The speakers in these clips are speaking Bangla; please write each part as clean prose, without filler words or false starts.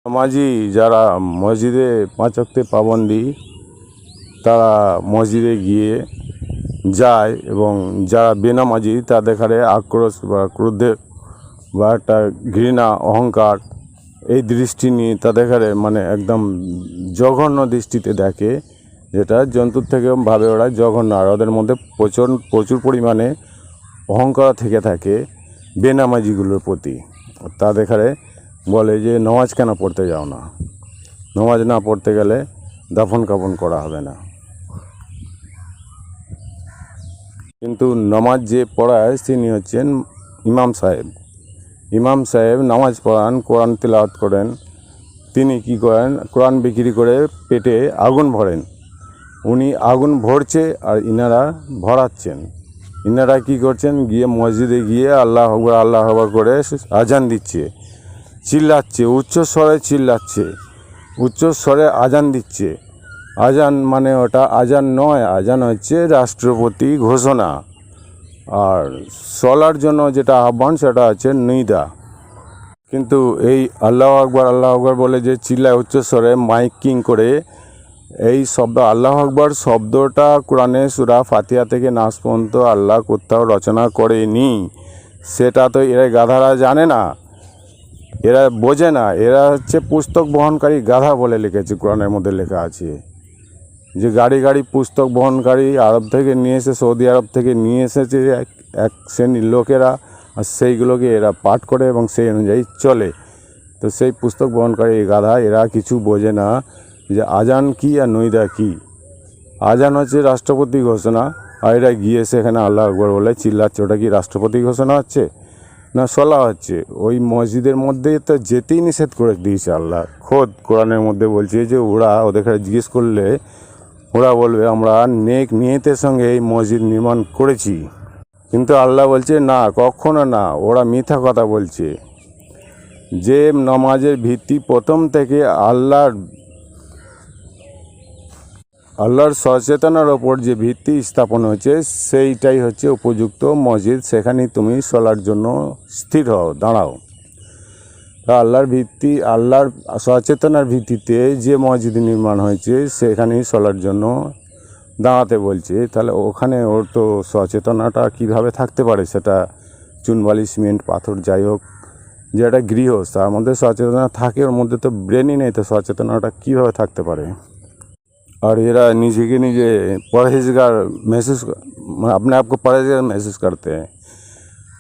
নামাজি যারা মসজিদে পাঁচ ওয়াক্তে পাবন্দি তারা মসজিদে গিয়ে যায় এবং যারা বেনামাজি তাদের আক্রোশ বা ক্রোধে বা একটা ঘৃণা অহংকার এই দৃষ্টি নিয়ে তাদের মানে একদম জঘন্য দৃষ্টিতে দেখে, যেটা জন্তুর থেকেও ভাবে ওরা জঘন্য। আর ওদের মধ্যে প্রচুর পরিমাণে অহংকার থেকে থাকে বেনামাজিগুলোর প্রতি। তাদের বলে যে নামাজ কেন পড়তে যাও না, নামাজ না পড়তে গেলে দাফন কাফন করা হবে না। কিন্তু নামাজ যে পড়ায় তিনি হচ্ছেন ইমাম সাহেব। ইমাম সাহেব নামাজ পড়ান, কোরআন তিলাওয়াত করেন। তিনি কি করেন, কোরআন বিক্রি করে পেটে আগুন ভরেন। উনি আগুন ভরছে আর ইনারা ভরাচ্ছেন। ইনারা কি করছেন, গিয়ে মসজিদে গিয়ে আল্লাহ আকবার আল্লাহ আকবার করে আজান দিচ্ছে, চিল্লাচ্ছে, উচ্চস্বরে চিল্লাচ্ছে, উচ্চস্বরে আজান দিচ্ছে। আজান মানে ওটা আজান নয়, আজান হচ্ছে রাষ্ট্রপতি ঘোষণা। আর চলার জন্য যেটা আহ্বান সেটা হচ্ছে নিদা। কিন্তু এই আল্লাহ আকবার বলে যে চিল্লায় উচ্চস্বরে মাইকিং করে, এই শব্দ আল্লাহ আকবার শব্দটা কোরআনে সূরা ফাতিহা থেকে নাস পর্যন্ত আল্লাহ কোথাও রচনা করেনি। সেটা তো এরা গাধারা জানে না, এরা বোঝে না। এরা হচ্ছে পুস্তক বহনকারী গাধা বলে লিখেছে, কোরআনের মধ্যে লেখা আছে যে গাড়ি পুস্তক বহনকারী আরব থেকে নিয়ে এসে, সৌদি আরব থেকে নিয়ে এসেছে এক শ্রেণীর লোকেরা, আর সেইগুলোকে এরা পাঠ করে এবং সেই অনুযায়ী চলে। তো সেই পুস্তক বহনকারী গাধা এরা কিছু বোঝে না যে আজান কি আর নইদা কি। আজান হচ্ছে রাষ্ট্রপতি ঘোষণা, আর এরা গিয়ে সেখানে আল্লাহ আকবর বলে চিল্লাচ্ছে। ওটা কি রাষ্ট্রপতি ঘোষণা হচ্ছে না সলা হচ্ছে? ওই মসজিদের মধ্যে তো যেতেই নিষেধ করে দিয়েছে আল্লাহ। খোদ কোরআনের মধ্যে বলছে যে ওদের জিজ্ঞেস করলে ওরা বলবে আমরা নেক নিয়তের সঙ্গে এই মসজিদ নির্মাণ করেছি। কিন্তু আল্লাহ বলছে না, কখনো না, ওরা মিথ্যা কথা বলছে। যে নামাজের ভিত্তি প্রথম থেকে আল্লাহর সচেতনার ওপর যে ভিত্তি স্থাপন হয়েছে সেইটাই হচ্ছে উপযুক্ত মসজিদ। সেখানেই তুমি চলার জন্য স্থির হও, দাঁড়াও। আল্লাহর সচেতনার ভিত্তিতে যে মসজিদ নির্মাণ হয়েছে সেখানেই চলার জন্য দাঁড়াতে বলছে। তাহলে ওখানে ওর তো সচেতনাটা কিভাবে থাকতে পারে? সেটা চুনবালি সিমেন্ট পাথর যাই হোক, যে একটা গৃহ তার মধ্যে সচেতনা থাকে, ওর মধ্যে তো ব্রেনই নেই, তো সচেতনাটা কীভাবে থাকতে পারে? और এরা নিজেকে নিজে পরহেজগার महसूस, अपने आप को परहेजगार महसूस करते हैं।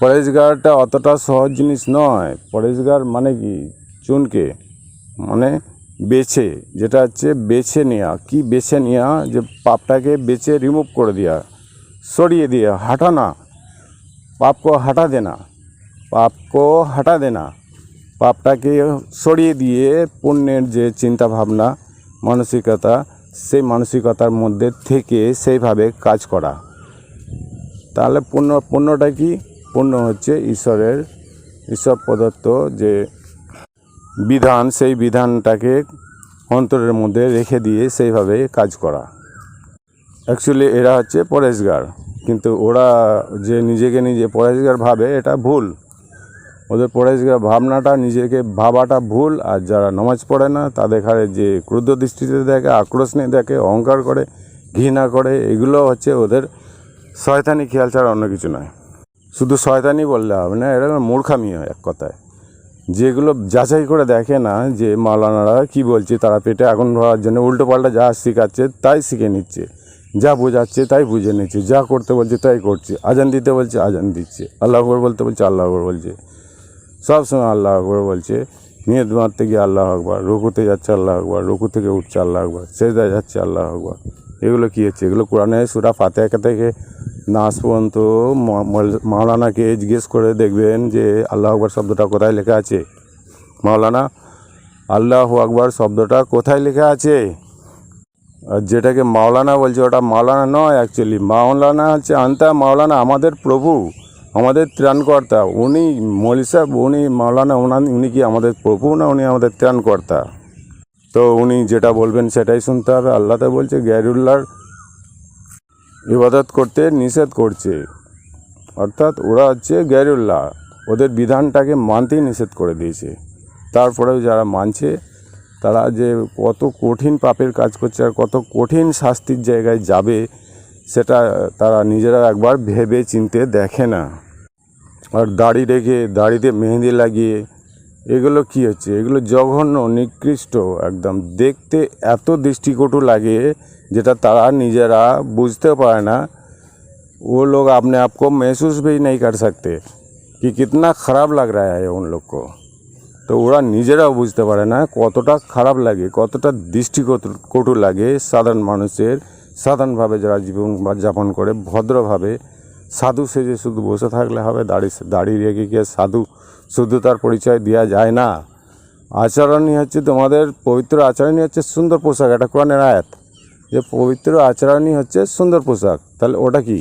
পরহেজগারটা অতটা সহজ জিনিস নয়। পরহেজগার মানে কি, চুনকে মানে বেছে, যেটা হচ্ছে বেছে নেওয়া। কি বেছে নেওয়া? যে পাপটাকে বেছে রিমুভ করে দেওয়া, সরিয়ে দেওয়া, हटाना। पाप को हटा देना, पाप को हटा देना, পাপটাকে সরিয়ে দিয়ে পুণ্যের যে চিন্তা ভাবনা মানসিকতা, সেই মানসিকতার মধ্যে থেকে সেইভাবে কাজ করা। তাহলে পুণ্যটা কি? পুণ্য হচ্ছে ঈশ্বর প্রদত্ত যে বিধান, সেই বিধানটাকে অন্তরের মধ্যে রেখে দিয়ে সেইভাবে কাজ করা। অ্যাকচুয়ালি এরা হচ্ছে পরহেজগার, কিন্তু ওরা যে নিজেকে নিজে পরহেজগার ভাবে, এটা ভুল। ওদের পরহেজগার ভাবনাটা, নিজেকে ভাবাটা ভুল। আর যারা নামাজ পড়ে না তাদের যে ক্রুদ্ধ দৃষ্টিতে দেখে, আক্রোশ নিয়ে দেখে, অহংকার করে, ঘৃণা করে, এগুলো হচ্ছে ওদের শয়তানি খেয়াল ছাড়া অন্য কিছু নয়। শুধু শয়তানি বললে হবে না, এটা মূর্খামি হয় এক কথায়। যেগুলো যাচাই করে দেখে না যে মাওলানারা কি বলছে, তারা পেটে আগুন ভরার জন্য উল্টোপাল্টা যা শেখাচ্ছে তাই শিখে নিচ্ছে, যা বোঝাচ্ছে তাই বুঝে নিচ্ছে, যা করতে বলছে তাই করছে। আজান দিতে বলছে আজান দিচ্ছে, আল্লাহ আকবার বলতে বলছে আল্লাহ আকবার বলছে, সব সময় আল্লাহ আকবার বলছে। নিয়ত মারতে গিয়ে আল্লাহ আকবার, রুকুতে যাচ্ছে আল্লাহ আকবার, রুকু থেকে উঠছে আল্লাহ আকবার, সেজদায় যাচ্ছে আল্লাহ আকবার। এগুলো কী হচ্ছে? এগুলো কোরআনে সূরা ফাতিহা থেকে নাস পর্যন্ত মাওলানাকে জিজ্ঞেস করে দেখবেন যে আল্লাহ আকবার শব্দটা কোথায় লেখা আছে। মাওলানা, আল্লাহু আকবার শব্দটা কোথায় লেখা আছে? আর যেটাকে মাওলানা বলছে ওটা মাওলানা নয়। অ্যাকচুয়ালি মাওলানা হচ্ছে আন্তা মাওলানা, আমাদের প্রভু, আমাদের ত্রাণকর্তা। উনি মৌলী সাহেব, উনি মাওলানা, উনি কি আমাদের প্রভু না উনি আমাদের ত্রাণকর্তা? তো উনি যেটা বলবেন সেটাই শুনতে হবে। আল্লাহ তো বলছে গায়রুল্লাহর ইবাদত করতে নিষেধ করছে, অর্থাৎ ওরা হচ্ছে গায়রুল্লাহ, ওদের বিধানটাকে মানতেই নিষেধ করে দিয়েছে। তারপরেও যারা মানছে তারা যে কত কঠিন পাপের কাজ করছে আর কত কঠিন শাস্তির জায়গায় যাবে সেটা তারা নিজেরা একবার ভেবে চিন্তে দেখে না। আর দাড়ি রেখে দাড়িতে মেহেন্দি লাগিয়ে এগুলো কি হচ্ছে? এগুলো জঘন্য, নিকৃষ্ট, একদম দেখতে এত দৃষ্টিকটু লাগে যেটা তারা নিজেরা বুঝতে পারে না। वो लोग अपने आप को महसूस भी नहीं कर सकते कि कितना ख़राब लग रहा है उन लोग को। তো ওরা নিজেরাও বুঝতে পারে না কতটা খারাপ লাগে, কতটা দৃষ্টিকটু লাগে সাধারণ মানুষের। সাধারণভাবে যারা জীবন যাপন করে ভদ্রভাবে সাধু সেজে শুধু বসে থাকলে হবে? দাড়ি রেখে গিয়ে সাধু শুধু তার পরিচয় দেওয়া যায় না। আচরণই হচ্ছে তোমাদের পবিত্র আচরণই হচ্ছে সুন্দর পোশাক। এটা কোরআনের আয়াত যে পবিত্র আচরণই হচ্ছে সুন্দর পোশাক। তাহলে ওটা কি?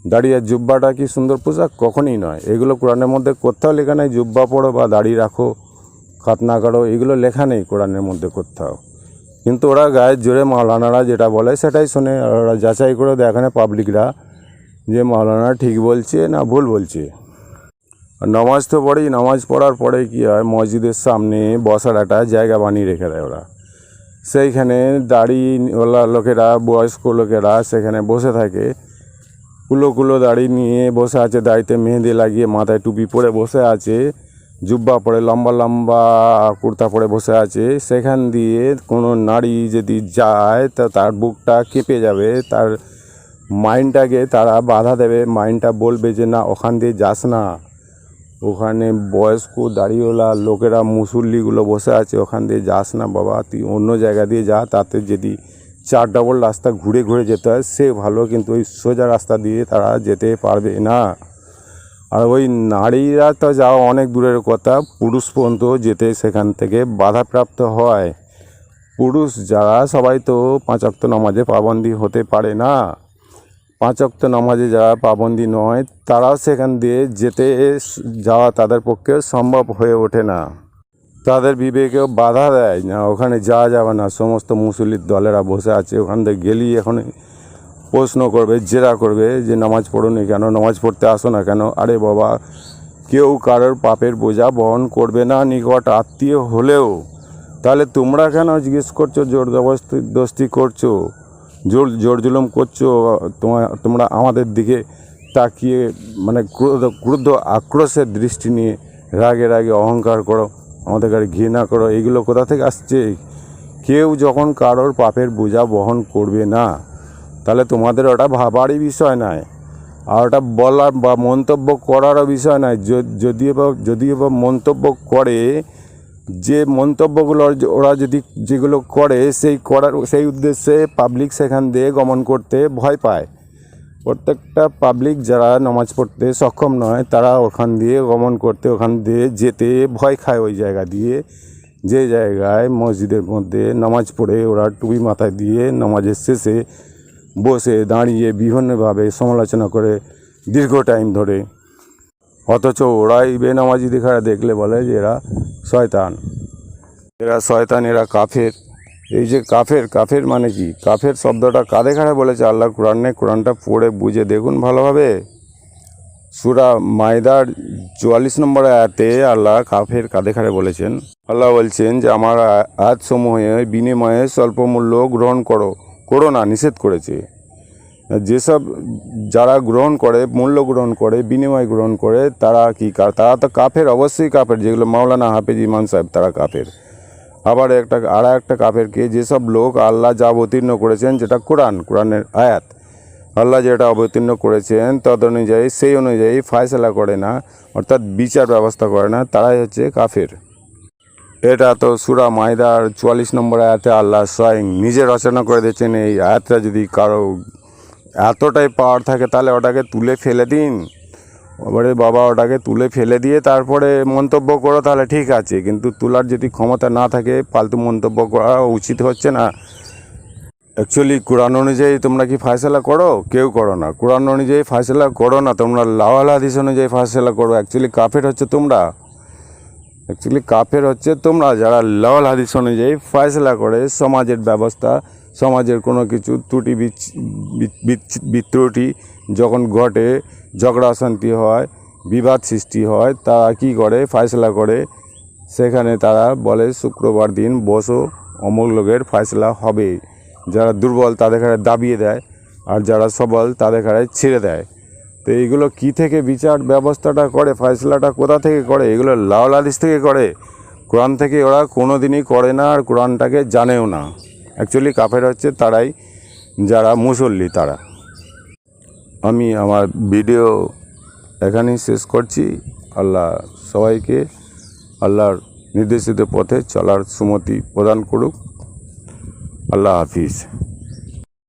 দাড়ি আর জুব্বাটা কি সুন্দর পোশাক? কখনই নয়। এগুলো কোরআনের মধ্যে কোথাও লেখা নেই জুব্বা পড়ো বা দাড়ি রাখো, খাতনা করো, এগুলো লেখা নেই কোরআনের মধ্যে কোথাও। কিন্তু ওরা গায়ের জোরে মাওলানারা যেটা বলে সেটাই শোনে। আর ওরা যাচাই করে দেখে না পাবলিকরা যে মাওলানা ঠিক বলছে না ভুল বলছে। আর নামাজ তো পড়েই, নামাজ পড়ার পরে কী হয়, মসজিদের সামনে বসার একটা জায়গা বানিয়ে রেখে দেয় ওরা। সেইখানে দাড়িওয়ালা লোকেরা, বয়স্ক লোকেরা সেখানে বসে থাকে, কুলো দাড়ি নিয়ে বসে আছে, দাড়িতে মেহেন্দি লাগিয়ে মাথায় টুপি পরে বসে আছে, জুব্বা পরে লম্বা লম্বা কুর্তা পরে বসে আছে। সেখান দিয়ে কোনো নারী যদি যায় তা তার বুকটা কেঁপে যাবে, তার মাইন্ডটাকে তারা বাধা দেবে, মাইন্ডটা বলবে যে না ওখান দিয়ে যাস না, ওখানে বয়স্ক দাড়িওয়ালা লোকেরা মুসল্লিগুলো বসে আছে, ওখান দিয়ে যাস না বাবা, তুই অন্য জায়গা দিয়ে যা। তাতে যদি 4 ডবল রাস্তা ঘুরে ঘুরে যেতে হয় সে ভালো, কিন্তু ওই সোজা রাস্তা দিয়ে তারা যেতে পারবে না। আর ওই নারীরা তো যাওয়া অনেক দূরের কথা, পুরুষ পর্যন্ত যেতে সেখান থেকে বাধাপ্রাপ্ত হয়। পুরুষ যারা সবাই তো 5 ওয়াক্ত নামাজে পাবন্দি হতে পারে না। 5 ওয়াক্ত নামাজে যারা পাবন্দি নয় তারাও সেখান দিয়ে যাওয়া তাদের পক্ষে সম্ভব হয়ে ওঠে না। তাদের বিবেকেও বাধা দেয় না, ওখানে যাওয়া যাবে না। সমস্ত মুসল্লির দলেরা বসে আছে, ওখান থেকে গেলেই এখন প্রশ্ন করবে, জেরা করবে যে নামাজ পড়োনি কেন, নামাজ পড়তে আসো না কেন। আরে বাবা, কেউ কারোর পাপের বোঝা বহন করবে না নিকট আত্মীয় হলেও। তাহলে তোমরা কেন জিজ্ঞেস করছো, জোর জবরদস্তি করছো, জোর জুলুম করছো? তোমরা আমাদের দিকে তাকিয়ে মানে ক্রুদ্ধ আক্রোশের দৃষ্টি নিয়ে রাগে অহংকার করো, আমাদের কাছে ঘৃণা করো, এগুলো কোথা থেকে আসছে? কেউ যখন কারোর পাপের বোঝা বহন করবে না তাহলে তোমাদের ওটা ভাবারই বিষয় নয়, আর ওটা বলার বা মন্তব্য করারও বিষয় নয়। যদিও বা মন্তব্য করে, যে মন্তব্যগুলো ওরা যদি যেগুলো করে সেই উদ্দেশ্যে পাবলিক সেখান দিয়ে গমন করতে ভয় পায়। প্রত্যেকটা পাবলিক যারা নামাজ পড়তে সক্ষম নয় তারা ওখান দিয়ে গমন করতে, ওখান দিয়ে যেতে ভয় খায়। ওই জায়গা দিয়ে, যে জায়গায় মসজিদের মধ্যে নামাজ পড়ে ওরা টুপি মাথায় দিয়ে নামাজের শেষে বসে দাঁড়িয়ে বিভিন্নভাবে সমালোচনা করে দীর্ঘ টাইম ধরে, অথচ ওরাই বেনামাজি দেখলে বলে যে এরা শয়তান, এরা কাফের। এই যে কাফের মানে কি? কাফের শব্দটা কাঁধে খাড়ে বলেছে আল্লাহ কোরআনটা পড়ে বুঝে দেখুন ভালোভাবে। সূরা মাইদার 44 নম্বর আয়াতে আল্লাহ কাফের কাঁধে খাড়ে বলেছেন। আল্লাহ বলছেন যে আমার আয়াতসমূহের বিনিময়ে স্বল্প মূল্য গ্রহণ করো না, নিষেধ করেছে। যেসব যারা মূল্য গ্রহণ করে, বিনিময় গ্রহণ করে, তারা তারা তো কাফের, অবশ্যই কাফের। যেগুলো মাওলানা হাফেজ ইমাম সাহেব তারা কাফের। আবার একটা কাফেরকে যেসব লোক আল্লাহ যা অবতীর্ণ করেছেন, যেটা কোরআনের আয়াত, আল্লাহ যেটা অবতীর্ণ করেছেন সেই অনুযায়ী ফায়সালা করে না, অর্থাৎ বিচার ব্যবস্থা করে না, তারাই হচ্ছে কাফের। এটা তো সূরা মাইদার 44 নম্বর আয়াতে আল্লাহ স্বয়ং নিজে রচনা করে দিয়েছেন। এই আয়াতটা যদি কারো এতটাই পাওয়ার থাকে তাহলে ওটাকে তুলে ফেলে দিন। এবারে বাবা ওটাকে তুলে ফেলে দিয়ে তারপরে মন্তব্য করো, তাহলে ঠিক আছে। কিন্তু তোলার যদি ক্ষমতা না থাকে ফালতু মন্তব্য করা উচিত হচ্ছে না। অ্যাকচুয়ালি কোরআন অনুযায়ী তোমরা কি ফায়সালা করো? কেউ করো না। কোরআন অনুযায়ী ফায়সালা করো না, তোমরা লাওয়াল হাদিস অনুযায়ী ফায়সালা করো। অ্যাকচুয়ালি কাফের হচ্ছে তোমরা যারা লাওয়াল হাদিস অনুযায়ী ফায়সালা করে। সমাজের ব্যবস্থা, সমাজের কোনো কিছু ত্রুটি বিত্রুটি যখন ঘটে, ঝগড়া অশান্তি হয়, বিবাদ সৃষ্টি হয়, তারা কী করে? ফায়সালা করে সেখানে তারা বলে শুক্রবার দিন বসো, অমুক লোকের ফয়সলা হবে। যারা দুর্বল তাদের ঘাড়ে দাবিয়ে দেয়, আর যারা সবল তাদের ঘাড়ে ছেড়ে দেয়। তো এইগুলো কী থেকে বিচার ব্যবস্থাটা করে, ফয়সলাটা কোথা থেকে করে? এগুলো লাওয়াল হাদিস থেকে করে, কোরআন থেকে ওরা কোনো দিনই করে না, আর কোরআনটাকে জানেও না। অ্যাকচুয়ালি কাফের হচ্ছে তারাই, যারা মুসল্লি তারা। আমি আমার ভিডিও এখানেই শেষ করছি। আল্লাহ সবাইকে আল্লাহর নির্দেশিত পথে চলার সুমতি প্রদান করুক। আল্লাহ হাফিজ।